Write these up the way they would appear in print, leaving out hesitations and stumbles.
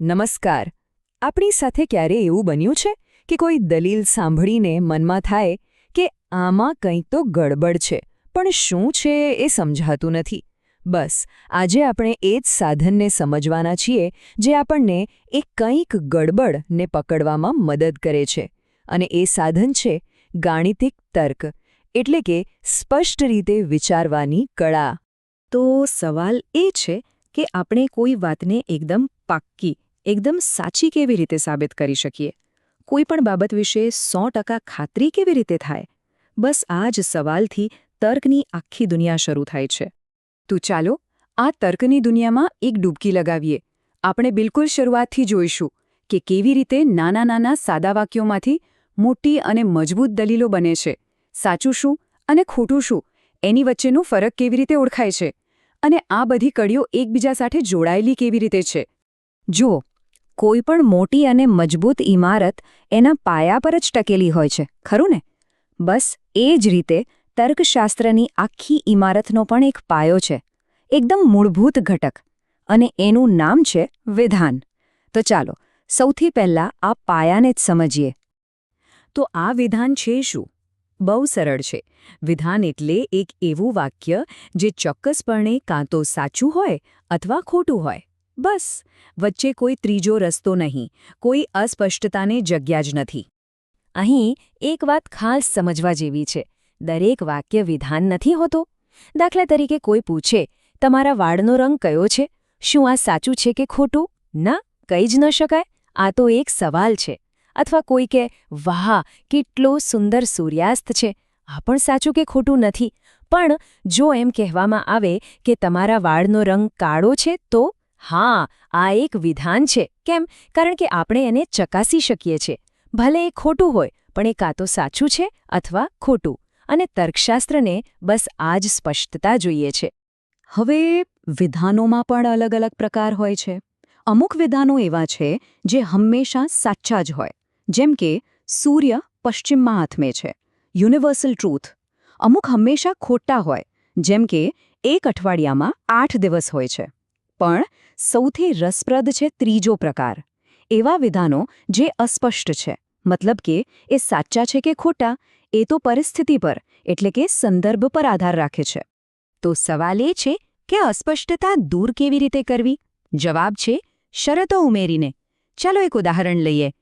નમસ્કાર. આપણી સાથે ક્યારે એવું બન્યું છે કે કોઈ દલીલ સાંભળીને મનમાં થાય કે આમાં કંઈક તો ગડબડ છે, પણ શું છે એ સમજાતું નથી? બસ આજે આપણે એ જ સાધનને સમજવાના છીએ જે આપણને એ કંઈક ગડબડને પકડવામાં મદદ કરે છે. અને એ સાધન છે ગાણિતિક તર્ક, એટલે કે સ્પષ્ટ રીતે વિચારવાની કળા. તો સવાલ એ છે કે આપણે કોઈ વાતને એકદમ પાક્કી, એકદમ સાચી કેવી રીતે સાબિત કરી શકીએ? કોઈ પણ બાબત વિશે 100% ખાતરી કેવી રીતે થાય? બસ આ જ સવાલથી તર્કની આખી દુનિયા શરૂ થાય છે. તો ચાલો આ તર્કની દુનિયામાં એક ડૂબકી લગાવીએ. આપણે બિલકુલ શરૂઆતથી જોઈશું કે કેવી રીતે નાના નાના સાદા વાક્યોમાંથી મોટી અને મજબૂત દલીલો બને છે. સાચું શું અને ખોટું શું, એની વચ્ચેનો ફરક કેવી રીતે ઓળખાય છે, અને આ બધી કડીઓ એકબીજા સાથે જોડાયેલી કેવી રીતે છે. જુઓ, કોઈ પણ મોટી અને મજબૂત ઇમારત એના પાયા પર જ ટકેલી હોય છે, ખરું ને? બસ એ જ રીતે તર્કશાસ્ત્રની આખી ઇમારતનો પણ એક પાયો છે, એકદમ મૂળભૂત ઘટક, અને એનું નામ છે વિધાન. તો ચાલો સૌથી પહેલાં આ પાયાને જ સમજીએ. તો આ વિધાન છે શું? બહુ સરળ છે. વિધાન એટલે એક એવું વાક્ય જે ચોક્કસપણે કાં તો સાચું હોય અથવા ખોટું હોય. બસ વચ્ચે કોઈ ત્રીજો રસ્તો નહીં, કોઈ અસ્પષ્ટતાને જગ્યા જ નથી. અહીં એક વાત ખાસ સમજવા જેવી છે. દરેક વાક્ય વિધાન નથી હોતું. દાખલા તરીકે કોઈ પૂછે, તમારા વાળનો રંગ કયો છે? શું આ સાચું છે કે ખોટું? ના, કહી જ ન શકાય. આ તો એક સવાલ છે. અથવા કોઈ કે, વાહ, કેટલો સુંદર સૂર્યાસ્ત છે. આ પણ સાચું કે ખોટું નથી. પણ જો એમ કહેવામાં આવે કે તમારા વાળનો રંગ કાળો છે, તો હા, આ એક વિધાન છે. કેમ? કારણ કે આપણે એને ચકાસી શકીએ છીએ. ભલે એ ખોટું હોય, પણ એ કાં તો સાચું છે અથવા ખોટું. અને તર્કશાસ્ત્રને બસ આ જ સ્પષ્ટતા જોઈએ છે. હવે વિધાનોમાં પણ અલગ અલગ પ્રકાર હોય છે. અમુક વિધાનો એવા છે જે હંમેશા સાચા જ હોય, જેમ કે સૂર્ય પશ્ચિમમાં આથમે છે, યુનિવર્સલ ટ્રુથ. અમુક હંમેશા ખોટા હોય, જેમ કે એક અઠવાડિયામાં 8 દિવસ હોય છે. પણ સૌથી રસપ્રદ છે ત્રીજો પ્રકાર, એવા વિધાનો જે અસ્પષ્ટ છે. મતલબ કે એ સાચા છે કે ખોટા, એ તો પરિસ્થિતિ પર, એટલે કે સંદર્ભ પર આધાર રાખે છે. તો સવાલ એ છે કે અસ્પષ્ટતા દૂર કેવી રીતે કરવી? જવાબ છે શરતો ઉમેરીને. ચાલો એક ઉદાહરણ લઈએ.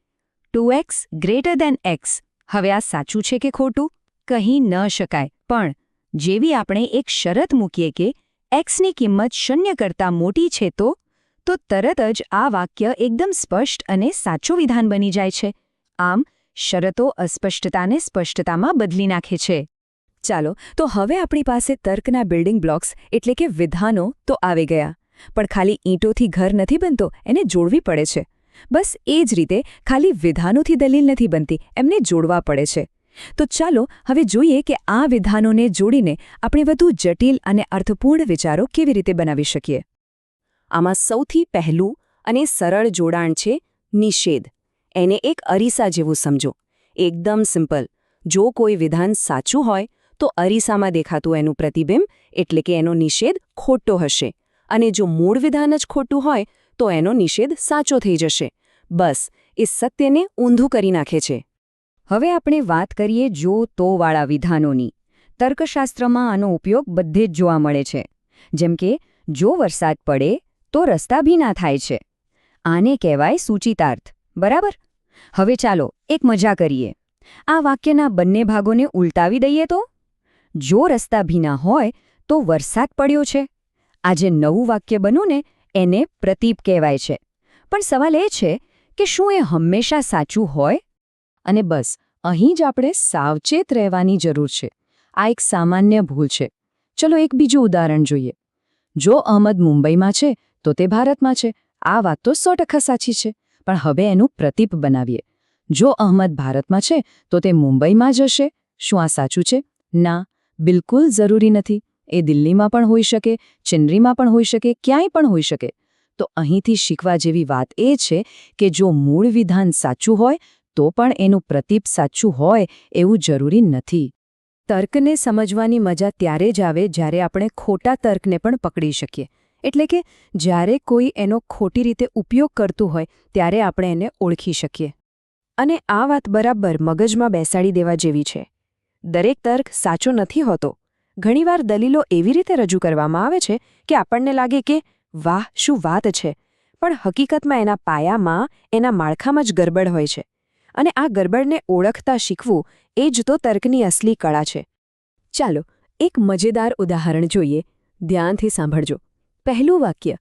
2x > x. હવે આ સાચું છે કે ખોટું? કહી ન શકાય. પણ જેવી આપણે એક શરત મૂકીએ કે xની કિંમત 0 કરતાં મોટી છે, તો તરત જ આ વાક્ય એકદમ સ્પષ્ટ અને સાચું વિધાન બની જાય છે. આમ શરતો અસ્પષ્ટતાને સ્પષ્ટતામાં બદલી નાખે છે. ચાલો, તો હવે આપણી પાસે તર્કના બિલ્ડિંગ બ્લોક્સ એટલે કે વિધાનો તો આવી ગયા. પણ ખાલી ઈંટોથી ઘર નથી બનતો, એને જોડવી પડે છે. બસ એ જ રીતે ખાલી વિધાનોથી દલીલ નથી બનતી, એમને જોડવા પડે છે. તો ચાલો હવે જોઈએ કે આ વિધાનોને જોડીને આપણે વધુ જટિલ અને અર્થપૂર્ણ વિચારો કેવી રીતે બનાવી શકીએ. આમાં સૌથી પહેલું અને સરળ જોડાણ છે નિષેધ. એને એક અરીસા જેવું સમજો. એકદમ સિમ્પલ. જો કોઈ વિધાન સાચું હોય, તો અરીસામાં દેખાતું એનું પ્રતિબિંબ એટલે કે એનો નિષેધ ખોટો હશે. અને જો મૂળ વિધાન જ ખોટું હોય, તો એનો નિષેધ સાચો થઈ જશે. બસ એ સત્યને ઊંધું કરી નાખે છે. હવે આપણે વાત કરીએ જો-તો-વાળા વિધાનોની. તર્કશાસ્ત્રમાં આનો ઉપયોગ બધે જ જોવા મળે છે. જેમ કે જો વરસાદ પડે તો રસ્તા ભીના થાય છે. આને કહેવાય સૂચિતાર્થ, બરાબર? હવે ચાલો એક મજા કરીએ. આ વાક્યના બંને ભાગોને ઉલટાવી દઈએ તો? જો રસ્તા ભીના હોય તો વરસાદ પડ્યો છે. આ જે નવું વાક્ય બન્યું ને, એને પ્રતીપ કહેવાય છે. પણ સવાલ એ છે કે શું એ હંમેશા સાચું હોય? અને બસ અહીં જ આપણે સાવચેત રહેવાની જરૂર છે. આ એક સામાન્ય ભૂલ છે. ચલો એક બીજું ઉદાહરણ જોઈએ. જો અહમદ મુંબઈમાં છે તો તે ભારતમાં છે. આ વાત તો 100% સાચી છે. પણ હવે એનું પ્રતીપ બનાવીએ. જો અહમદ ભારતમાં છે તો તે મુંબઈમાં જ હશે. શું આ સાચું છે? ના, બિલકુલ જરૂરી નથી. એ દિલ્હીમાં પણ હોઈ શકે, ચેન્નઈમાં પણ હોઈ શકે, ક્યાંય પણ હોઈ શકે. તો અહીંથી શીખવા જેવી વાત એ છે કે જો મૂળ વિધાન સાચું હોય, તો પણ એનું પ્રતીપ સાચું હોય એવું જરૂરી નથી. તર્કને સમજવાની મજા ત્યારે જ આવે જ્યારે આપણે ખોટા તર્કને પણ પકડી શકીએ. એટલે કે જ્યારે કોઈ એનો ખોટી રીતે ઉપયોગ કરતું હોય ત્યારે આપણે એને ઓળખી શકીએ. અને આ વાત બરાબર મગજમાં બેસાડી દેવા જેવી છે. દરેક તર્ક સાચો નથી હોતો. ઘણીવાર દલીલો એવી રીતે રજૂ કરવામાં આવે છે કે આપણને લાગે કે વાહ શું વાત છે, પણ હકીકતમાં એના પાયામાં, એના માળખામાં જ ગરબડ હોય છે. અને આ ગરબડને ઓળખતા શીખવું એ જ તો તર્કની અસલી કળા છે. ચાલો એક મજેદાર ઉદાહરણ જોઈએ. ધ્યાનથી સાંભળજો. પહેલું વાક્ય,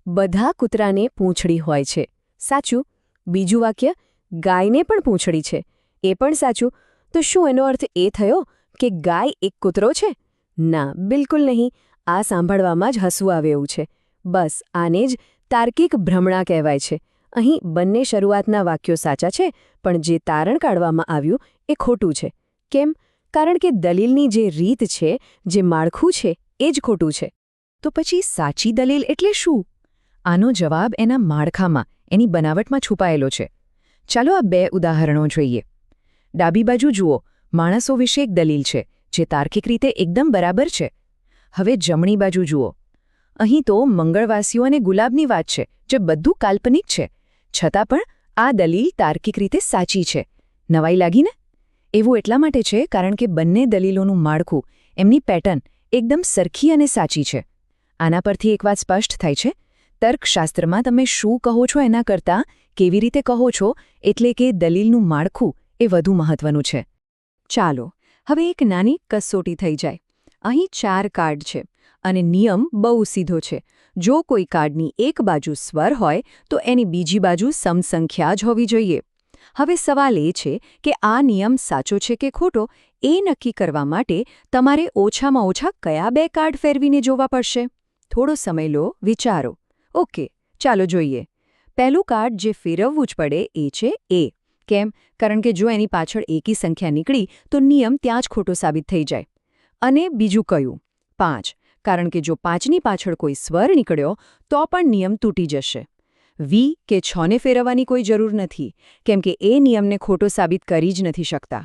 બધા કૂતરાને પૂંછડી હોય છે. સાચું. બીજું વાક્ય, ગાયને પણ પૂંછડી છે. એ પણ સાચું. તો શું એનો અર્થ એ થયો કે ગાય એક કૂતરો છે? ના, બિલકુલ નહીં. આ સાંભળવામાં જ હસવું આવે એવું છે. બસ આને જ તાર્કિક ભ્રમણા કહેવાય છે. અહીં બંને શરૂઆતના વાક્યો સાચા છે, પણ જે તારણ કાઢવામાં આવ્યું એ ખોટું છે. કેમ? કારણ કે દલીલની જે રીત છે, જે માળખું છે, એ જ ખોટું છે. તો પછી સાચી દલીલ એટલે શું? આનો જવાબ એના માળખામાં, એની બનાવટમાં છુપાયેલો છે. ચાલો આ 2 ઉદાહરણો જોઈએ. ડાબી બાજુ જુઓ, માણસો વિશે એક દલીલ છે, જે તાર્કિક રીતે એકદમ બરાબર છે. હવે જમણી બાજુ જુઓ. અહીં તો મંગળવાસીઓ અને ગુલાબની વાત છે, જે બધું કાલ્પનિક છે. છતાં પણ આ દલીલ તાર્કિક રીતે સાચી છે. નવાઈ લાગી ને? એવું એટલા માટે છે કારણ કે બંને દલીલોનું માળખું, એમની પેટર્ન એકદમ સરખી અને સાચી છે. આના પરથી એક વાત સ્પષ્ટ થાય છે. તર્કશાસ્ત્રમાં તમે શું કહો છો એના કરતાં કેવી રીતે કહો છો, એટલે કે દલીલનું માળખું એ વધુ મહત્વનું છે. ચાલો હવે એક નાની કસોટી થઈ જાય. અહીં 4 કાર્ડ છે અને નિયમ બહુ સીધો છે. જો કોઈ કાર્ડની એક બાજુ સ્વર હોય તો એની બીજી બાજુ સમસંખ્યા જ હોવી જોઈએ. હવે સવાલ એ છે કે આ નિયમ સાચો છે કે ખોટો એ નક્કી કરવા માટે તમારે ઓછામાં ઓછા કયા 2 કાર્ડ ફેરવીને જોવા પડશે? થોડો સમય લો, વિચારો. ઓકે, ચાલો જોઈએ. પહેલું કાર્ડ જે ફેરવવું જ પડે એ છે એ. કેમ? કારણ કે જો એની પાછળ એકી સંખ્યા નીકળી તો નિયમ ત્યાં જ ખોટો સાબિત થઈ જાય. અને બીજું કયું? 5. કારણ કે જો 5ની પાછળ કોઈ સ્વર નીકળ્યો તો પણ નિયમ તૂટી જશે. વી કે 6ને ફેરવવાની કોઈ જરૂર નથી, કેમ કે એ નિયમને ખોટો સાબિત કરી જ નથી શકતા.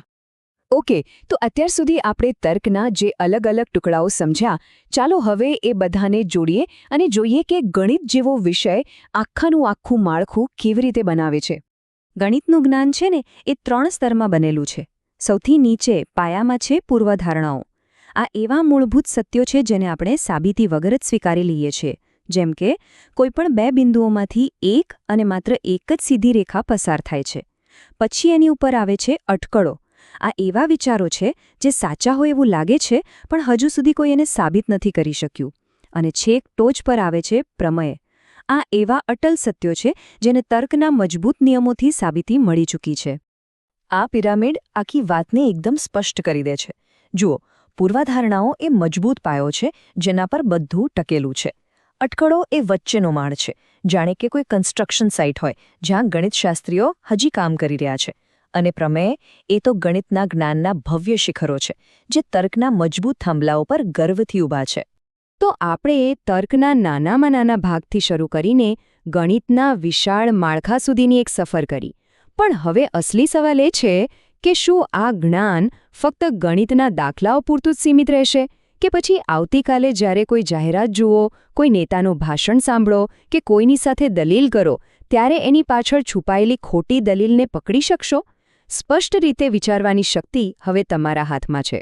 ઓકે, તો અત્યાર સુધી આપણે તર્કના જે અલગ અલગ ટુકડાઓ સમજ્યા, ચાલો હવે એ બધાને જોડીએ અને જોઈએ કે ગણિત જેવો વિષય આખાનું આખું માળખું કેવી રીતે બનાવે છે. ગણિતનું જ્ઞાન છે ને એ 3 સ્તરમાં બનેલું છે. સૌથી નીચે પાયામાં છે પૂર્વધારણાઓ. આ એવા મૂળભૂત સત્યો છે જેને આપણે સાબિતી વગર જ સ્વીકારી લઈએ છીએ. જેમ કે કોઈપણ 2 બિંદુઓમાંથી એક અને માત્ર એક જ સીધી રેખા પસાર થાય છે. પછી એની ઉપર આવે છે અટકળો. આ એવા વિચારો છે જે સાચા હોય એવું લાગે છે, પણ હજુ સુધી કોઈ એને સાબિત નથી કરી શક્યું. અને છેક ટોચ પર આવે છે પ્રમેય. આ એવા અટલ સત્યો છે જેને તર્કના મજબૂત નિયમોથી સાબિતી મળી ચૂકી છે. આ પિરામિડ આખી વાતને એકદમ સ્પષ્ટ કરી દે છે. જુઓ, પૂર્વધારણાઓ એ મજબૂત પાયો છે જેના પર બધું ટકેલું છે. અટકળો એ વચ્ચેનો માળ છે, જાણે કે કોઈ કન્સ્ટ્રક્શન સાઇટ હોય જ્યાં ગણિતશાસ્ત્રીઓ હજી કામ કરી રહ્યા છે. અને પ્રમેય એ તો ગણિતના જ્ઞાનના ભવ્ય શિખરો છે, જે તર્કના મજબૂત થાંભલાઓ પર ગર્વથી ઊભા છે. તો આપણે તર્કના નાનામાં નાના ભાગથી શરૂ કરીને ગણિતના વિશાળ માળખા સુધીની એક સફર કરી. પણ હવે અસલી સવાલ એ છે કે શું આ જ્ઞાન ફક્ત ગણિતના દાખલાઓ પૂરતું જ સીમિત રહેશે, કે પછી આવતીકાલે જ્યારે કોઈ જાહેરાત જુઓ, કોઈ નેતાનું ભાષણ સાંભળો કે કોઈની સાથે દલીલ કરો, ત્યારે એની પાછળ છુપાયેલી ખોટી દલીલને પકડી શકશો? સ્પષ્ટ રીતે વિચારવાની શક્તિ હવે તમારા હાથમાં છે.